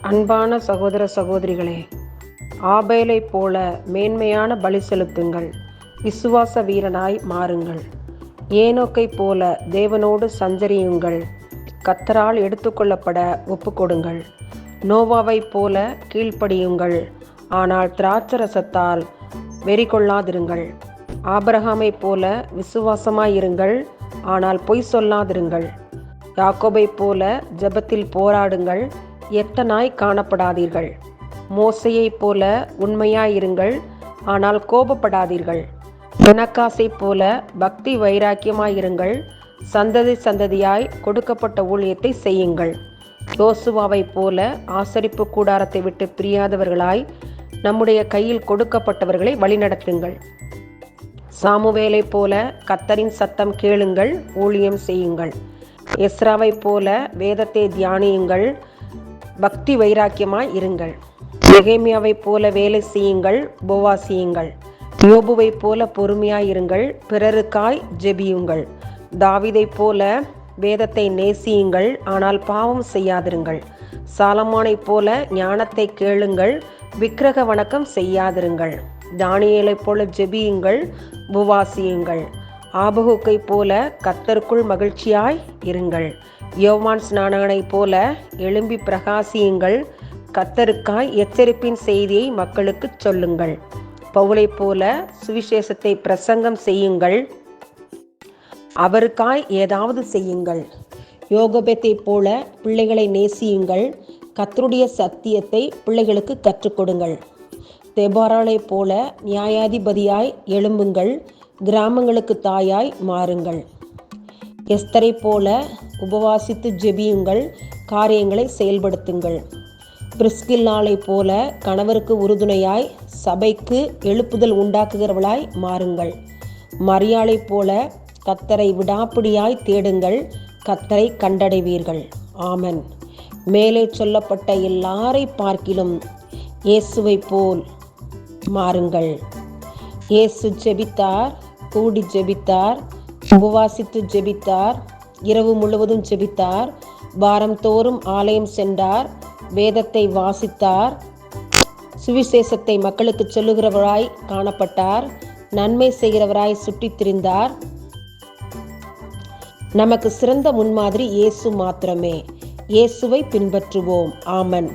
அன்பான சகோதர சகோதரிகளே, ஆபேலைப் போல மேன்மையான பலி செலுத்துங்கள். விசுவாச வீரனாய் மாறுங்கள். ஏனோக்கைப் போல தேவனோடு சஞ்சரியுங்கள். கர்த்தரால் எடுத்துக்கொள்ளப்பட ஒப்புக்கொடுங்கள். நோவாவைப் போல கீழ்ப்படியுங்கள். ஆனால் திராட்சரசத்தால் வெறி கொள்ளாதிருங்கள். ஆபிரகாமைப் போல விசுவாசமாயிருங்கள். ஆனால் பொய் சொல்லாதிருங்கள். யாக்கோபைப் போல ஜெபத்தில் போராடுங்கள். எத்தனாய் காணப்படாதீர்கள். மோசேயைப் போல உண்மையாயிருங்கள். ஆனால் கோபப்படாதீர்கள். பிணக்காசைப் போல பக்தி வைராக்கியமாயிருங்கள். சந்ததி சந்ததியாய் கொடுக்கப்பட்ட ஊழியத்தை செய்யுங்கள். யோசுவாவைப் போல ஆசரிப்பு கூடாரத்தை விட்டு பிரியாதவர்களாய் நம்முடைய கையில் கொடுக்கப்பட்டவர்களை வழிநடத்துங்கள். சாமுவேலைப் போல கர்த்தரின் சத்தம் கேளுங்கள், ஊழியம் செய்யுங்கள். எஸ்ராவைப் போல வேதத்தை தியானியுங்கள், பக்தி வைராக்கியமாய் இருங்கள். நெகேமியாவைப் போல வேலை செய்யுங்கள், உபவாசியுங்கள். யோபுவைப் போல பொறுமையாயிருங்கள், பிறருக்காய் ஜெபியுங்கள். தாவீதைப் போல வேதத்தை நேசியுங்கள், ஆனால் பாவம் செய்யாதிருங்கள். சாலமோனைப் போல ஞானத்தை கேளுங்கள், விக்கிரக வணக்கம் செய்யாதிருங்கள். தானியேலைப் போல ஜெபியுங்கள், உபவாசியுங்கள். ஆபகுக்கைப் போல கர்த்தருக்குள் மகிழ்ச்சியாய் இருங்கள். யோவான் ஸ்நானகனைப் போல எழும்பி பிரகாசியுங்கள். கர்த்தருக்காய் எச்சரிப்பின் செய்தியை மக்களுக்கு சொல்லுங்கள். பவுலைப் போல சுவிசேஷத்தை பிரசங்கம் செய்யுங்கள். அவருக்காய் ஏதாவது செய்யுங்கள். யோகபேத்தைப் போல பிள்ளைகளை நேசியுங்கள். கர்த்தருடைய சத்தியத்தை பிள்ளைகளுக்கு கற்றுக் கொடுங்கள். தெபோராளைப் போல நியாயாதிபதியாய் எழும்புங்கள். கிராமங்களுக்கு தாயாய் மாறுங்கள். எஸ்தரைப் போல உபவாசித்து ஜெபியுங்கள், காரியங்களை செயல்படுத்துங்கள். பிரிஸ்கில்லாளைப் போல கணவருக்கு உறுதுணையாய் சபைக்கு எழுப்புதல் உண்டாக்குகிறவளாய் மாறுங்கள். மரியாளைப் போல கர்த்தரை விடாப்பிடியாய் தேடுங்கள், கர்த்தரை கண்டடைவீர்கள். ஆமென். மேலே சொல்லப்பட்ட எல்லாரை பார்க்கிலும் இயேசுவைப் போல் மாறுங்கள். இயேசு ஜெபித்தார், கூடி ஜெபித்தார், உபவாசித்து ஜெபித்தார், இரவு முழுவதும் ஜெபித்தார், வாரம் தோறும் ஆலயம் சென்றார், வேதத்தை வாசித்தார், சுவிசேஷத்தை மக்களுக்கு சொல்லுகிறவராய் காணப்பட்டார், நன்மை செய்கிறவராய் சுற்றித் திரிந்தார். நமக்கு சிறந்த முன்மாதிரி இயேசு மாத்திரமே. இயேசுவை பின்பற்றுவோம். ஆமென்.